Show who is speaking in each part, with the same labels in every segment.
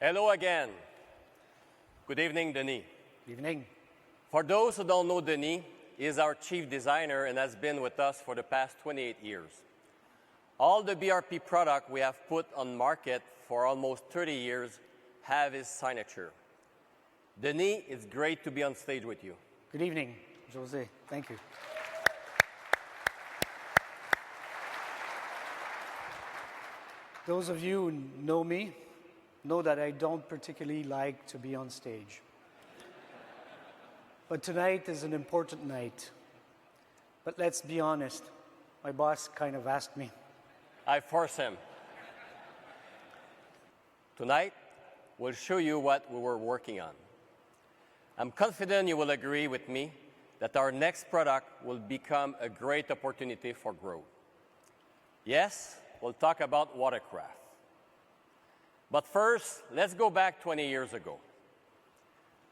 Speaker 1: Hello again. Good evening, Denis.
Speaker 2: Evening.
Speaker 1: For those who don't know Denis, he is our chief designer and has been with us for the past 28 years. All the BRP products we have put on market for almost 30 years have his signature. Denis, it's great to be on stage with you.
Speaker 2: Good evening, Jose. Thank you. Those of you who know me know that I don't particularly like to be on stage. But tonight is an important night. But let's be honest, my boss kind of asked me.
Speaker 1: I force him. Tonight, we'll show you what we were working on. I'm confident you will agree with me that our next product will become a great opportunity for growth. Yes, we'll talk about watercraft. But first, let's go back 20 years ago.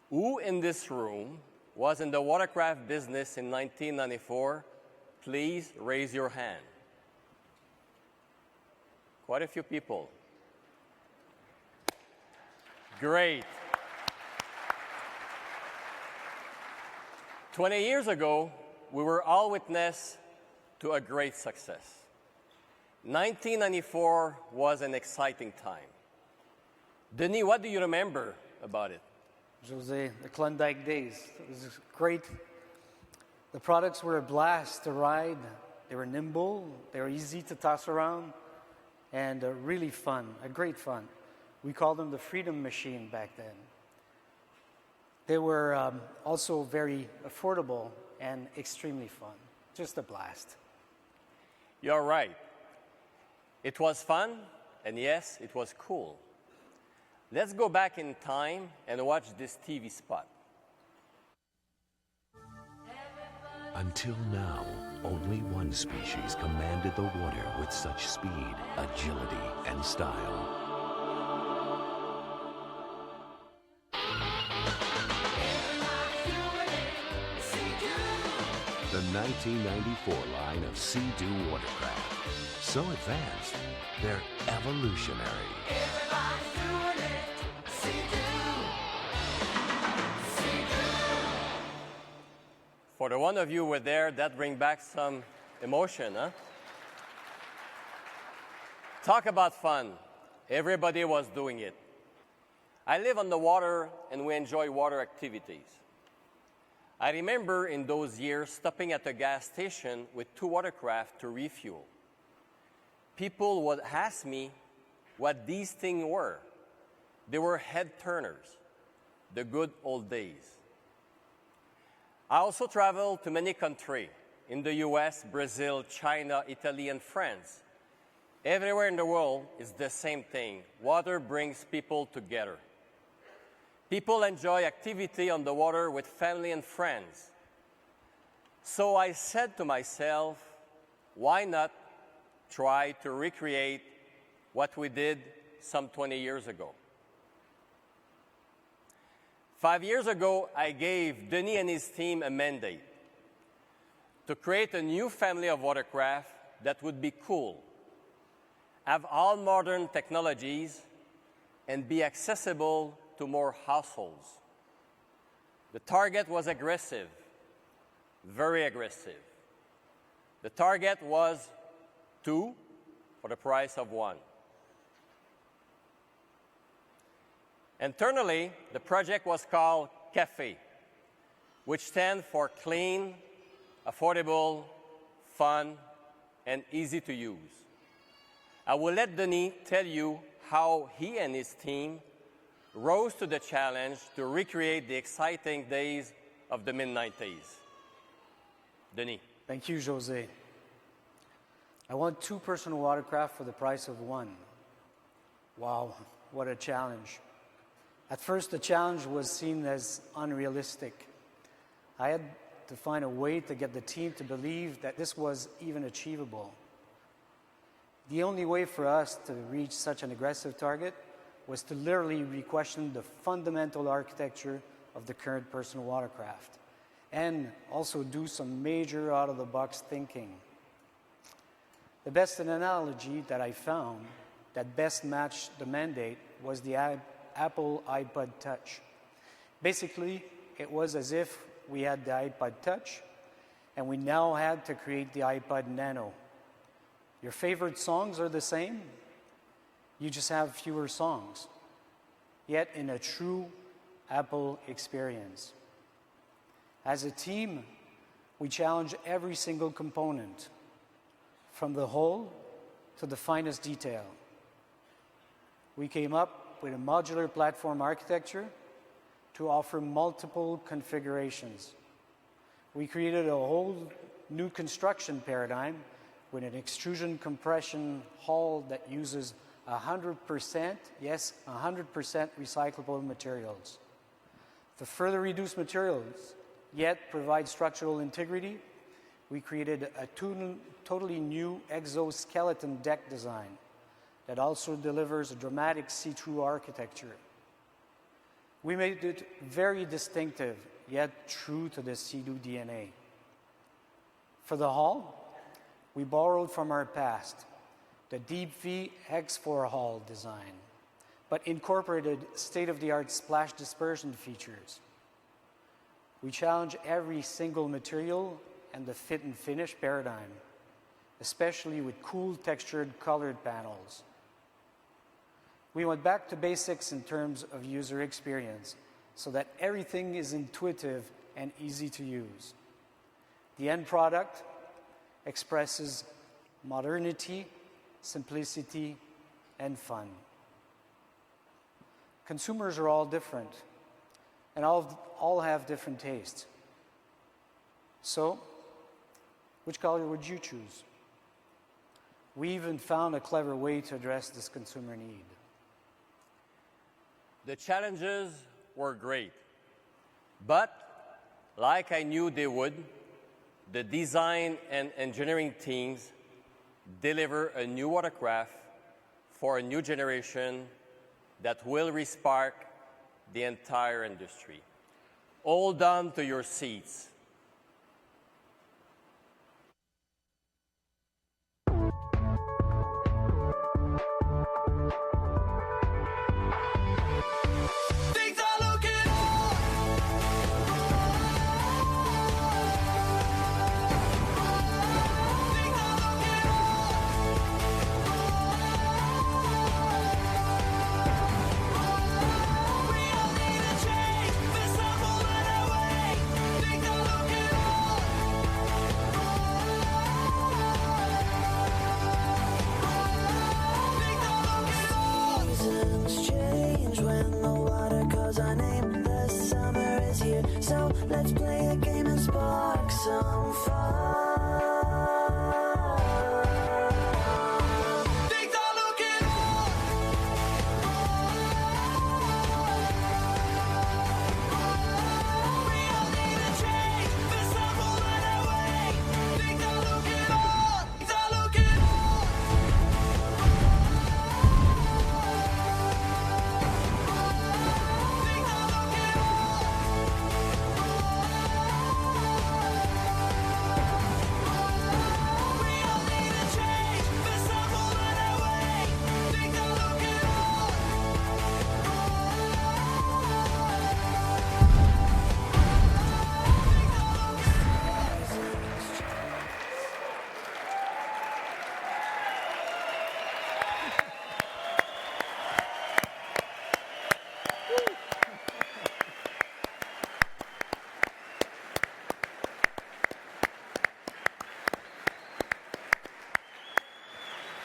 Speaker 1: Who in this room was in the watercraft business in 1994? Please raise your hand. Quite a few people. Great. 20 years ago, we were all witness to a great success. 1994 was an exciting time. Denis, what do you remember about it?
Speaker 2: Jose, the Klondike days. It was great. The products were a blast to ride. They were nimble, they were easy to toss around, and really fun, a great fun. We called them the Freedom Machine back then. They were also very affordable and extremely fun. Just a blast.
Speaker 1: You're right. It was fun, and yes, it was cool. Let's go back in time and watch this TV spot.
Speaker 3: Until now, only one species commanded the water with such speed, agility, and style. The 1994 line of Sea-Doo watercraft. So advanced, they're evolutionary.
Speaker 1: For the one of you who were there, that brings back some emotion, huh? Talk about fun. Everybody was doing it. I live on the water and we enjoy water activities. I remember in those years stopping at a gas station with 2 watercraft to refuel. People would ask me what these things were. They were head turners, the good old days. I also traveled to many countries, in the US, Brazil, China, Italy, and France. Everywhere in the world is the same thing. Water brings people together. People enjoy activity on the water with family and friends. So I said to myself, why not try to recreate what we did some 20 years ago? 5 years ago, I gave Denis and his team a mandate to create a new family of watercraft that would be cool, have all modern technologies, and be accessible to more households. The target was aggressive, very aggressive. The target was 2 for the price of 1. Internally, the project was called CAFE, which stands for clean, affordable, fun, and easy to use. I will let Denis tell you how he and his team rose to the challenge to recreate the exciting days of the mid-90s. Denis.
Speaker 2: Thank you, Jose. I want 2 personal watercraft for the price of 1. Wow, what a challenge. At first, the challenge was seen as unrealistic. I had to find a way to get the team to believe that this was even achievable. The only way for us to reach such an aggressive target was to literally re-question the fundamental architecture of the current personal watercraft, and also do some major out-of-the-box thinking. The best analogy that I found that best matched the mandate was the Apple iPod Touch. Basically, it was as if we had the iPod Touch, and we now had to create the iPod Nano. Your favorite songs are the same, you just have fewer songs, yet in a true Apple experience. As a team, we challenge every single component, from the whole to the finest detail. We came up with a modular platform architecture to offer multiple configurations. We created a whole new construction paradigm with an extrusion compression hull that uses 100%, yes, 100% recyclable materials. To further reduce materials, yet provide structural integrity, we created a totally new exoskeleton deck design that also delivers a dramatic see-through architecture. We made it very distinctive, yet true to the Sea-Doo DNA. For the hull, we borrowed from our past, the Deep V X4 hull design, but incorporated state-of-the-art splash dispersion features. We challenge every single material and the fit and finish paradigm, especially with cool textured colored panels. We went back to basics in terms of user experience so that everything is intuitive and easy to use. The end product expresses modernity, simplicity, and fun. Consumers are all different, and all have different tastes. So, which color would you choose? We even found a clever way to address this consumer need.
Speaker 1: The challenges were great, but like I knew they would, the design and engineering teams deliver a new watercraft for a new generation that will respark the entire industry. Hold on to your seats.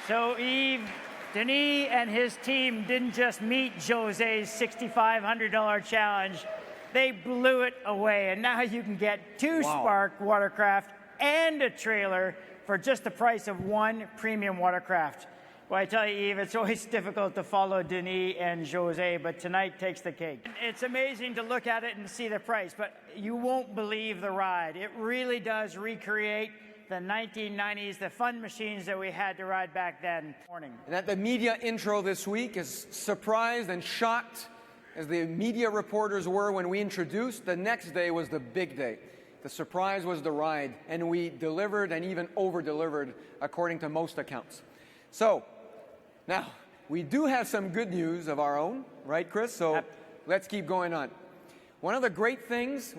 Speaker 4: So Yves, Denis and his team didn't just meet Jose's $6,500 challenge, they blew it away. And now you can get two Spark watercraft and a trailer for just the price of one premium watercraft. Well, I tell you, Yves, it's always difficult to follow Denis and Jose, but tonight takes the cake. It's amazing to look at it and see the price, but you won't believe the ride. It really does recreate the 1990s, the fun machines that we had to ride back then.
Speaker 5: And at the media intro this week, as surprised and shocked as the media reporters were when we introduced, the next day was the big day. The surprise was the ride, and we delivered and even over-delivered according to most accounts. So, now, we do have some good news of our own, right, Chris? So let's keep going on. One of the great things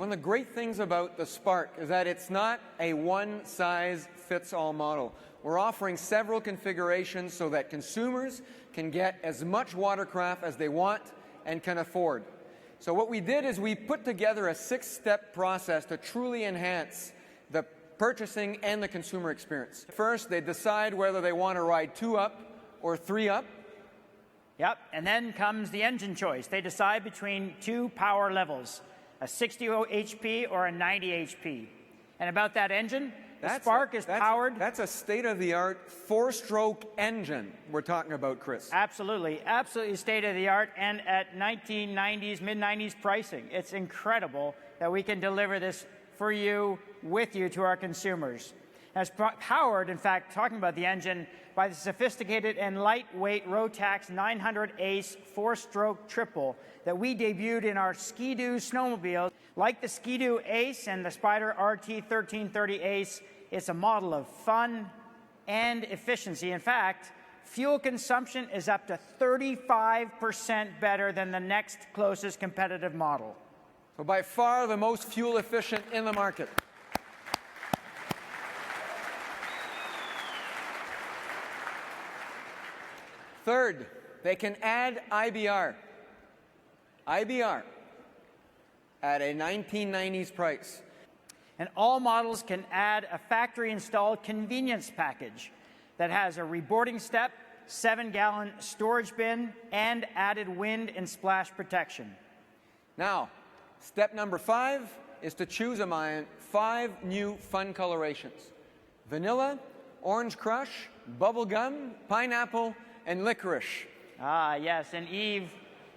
Speaker 5: about the Spark is that it's not a one-size-fits-all model. We're offering several configurations so that consumers can get as much watercraft as they want and can afford. So what we did is we put together a 6-step process to truly enhance the purchasing and the consumer experience. First, they decide whether they want to ride 2-up or 3-up.
Speaker 4: Yep, and then comes the engine choice. They decide between two power levels, a 60 HP or a 90 HP. And about that engine, the Spark is powered.
Speaker 5: That's a state-of-the-art 4-stroke engine we're talking about, Chris.
Speaker 4: Absolutely, absolutely state-of-the-art, and at 1990s, mid-90s pricing. It's incredible that we can deliver this for you, with you, to our consumers. And it's powered, in fact, talking about the engine, by the sophisticated and lightweight Rotax 900 Ace 4-stroke triple that we debuted in our Ski-Doo snowmobile. Like the Ski-Doo Ace and the Spyder RT 1330 Ace, it's a model of fun and efficiency. In fact, fuel consumption is up to 35% better than the next closest competitive model.
Speaker 5: So by far the most fuel efficient in the market. Third, they can add IBR. IBR at a 1990s price.
Speaker 4: And all models can add a factory-installed convenience package that has a reboarding step, 7-gallon storage bin, and added wind and splash protection.
Speaker 5: Now, step number 5 is to choose among 5 new fun colorations: vanilla, orange crush, bubblegum, pineapple, and licorice.
Speaker 4: Ah, yes. And Eve,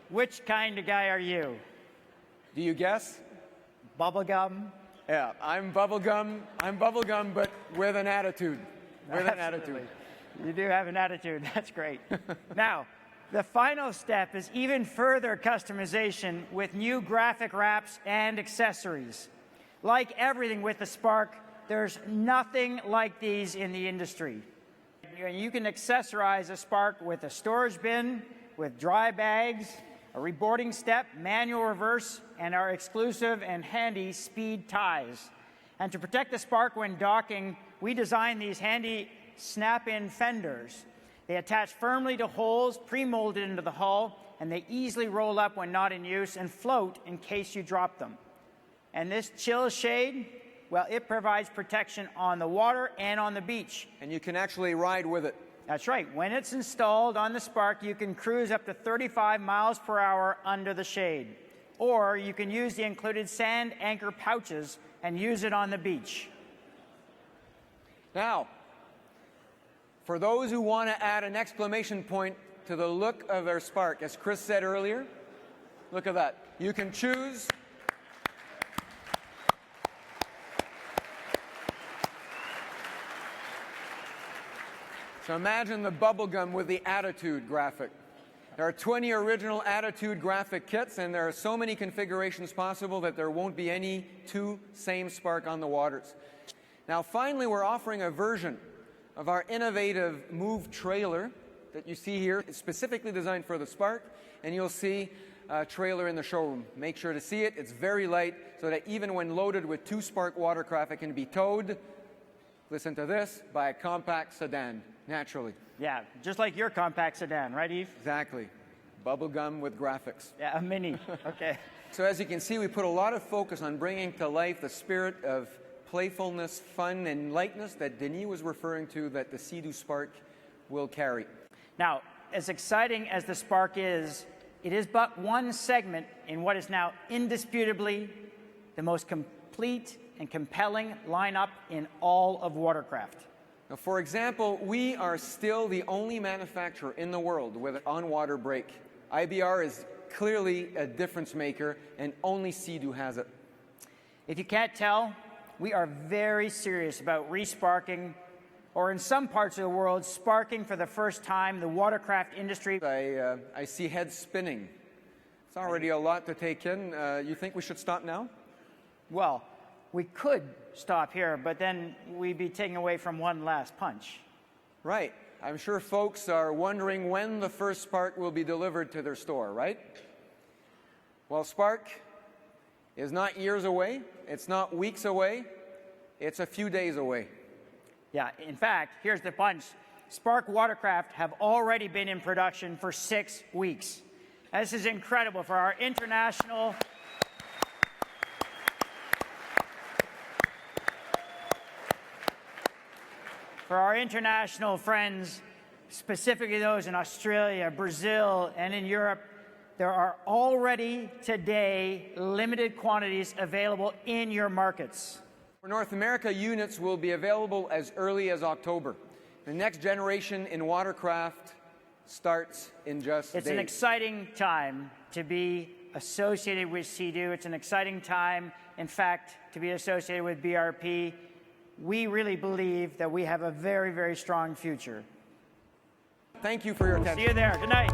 Speaker 4: which kind of guy are you?
Speaker 5: Do you guess?
Speaker 4: Bubblegum?
Speaker 5: Yeah, I'm bubblegum, but with an attitude. With an attitude.
Speaker 4: You do have an attitude. That's great. Now, the final step is even further customization with new graphic wraps and accessories. Like everything with the Spark, there's nothing like these in the industry. You can accessorize a Spark with a storage bin, with dry bags, a reboarding step, manual reverse, and our exclusive and handy speed ties. And to protect the Spark when docking, we designed these handy snap-in fenders. They attach firmly to holes pre-molded into the hull, and they easily roll up when not in use and float in case you drop them. And this chill shade, well, it provides protection on the water and on the beach.
Speaker 5: And you can actually ride with it.
Speaker 4: That's right. When it's installed on the Spark, you can cruise up to 35 miles per hour under the shade. Or you can use the included sand anchor pouches and use it on the beach.
Speaker 5: Now, for those who want to add an exclamation point to the look of their Spark, as Chris said earlier, look at that. You can choose So imagine the bubblegum with the attitude graphic. There are 20 original attitude graphic kits, and there are so many configurations possible that there won't be any two same Spark on the waters. Now, finally, we're offering a version of our innovative Move trailer that you see here. It's specifically designed for the Spark, and you'll see a trailer in the showroom. Make sure to see it. It's very light, so that even when loaded with 2 Spark watercraft, it can be towed, listen to this, by a compact sedan. Naturally.
Speaker 4: Yeah, just like your compact sedan, right, Eve?
Speaker 5: Exactly. Bubblegum with graphics.
Speaker 4: Yeah, a mini. Okay.
Speaker 5: So as you can see, we put a lot of focus on bringing to life the spirit of playfulness, fun, and lightness that Denis was referring to that the Sea-Doo Spark will carry.
Speaker 4: Now, as exciting as the Spark is, it is but one segment in what is now indisputably the most complete and compelling lineup in all of watercraft.
Speaker 5: Now, for example, we are still the only manufacturer in the world with an on-water brake. IBR is clearly a difference maker, and only Sea-Doo has it.
Speaker 4: If you can't tell, we are very serious about re-sparking, or in some parts of the world, sparking for the first time the watercraft industry.
Speaker 5: I see heads spinning. It's already a lot to take in. You think we should stop now?
Speaker 4: Well, we could stop here, but then we'd be taking away from one last punch.
Speaker 5: Right. I'm sure folks are wondering when the first Spark will be delivered to their store, right? Well, Spark is not years away, it's not weeks away, it's a few days away.
Speaker 4: Yeah, in fact, here's the punch. Spark watercraft have already been in production for 6 weeks. This is incredible for our international friends, specifically those in Australia, Brazil, and in Europe. There are already today limited quantities available in your markets.
Speaker 5: For North America, units will be available as early as October. The next generation in watercraft starts in just days.
Speaker 4: It's an exciting time to be associated with Sea-Doo. It's an exciting time, in fact, to be associated with BRP. We really believe that we have a very, very strong future.
Speaker 5: Thank you for your attention.
Speaker 4: See you there. Good night.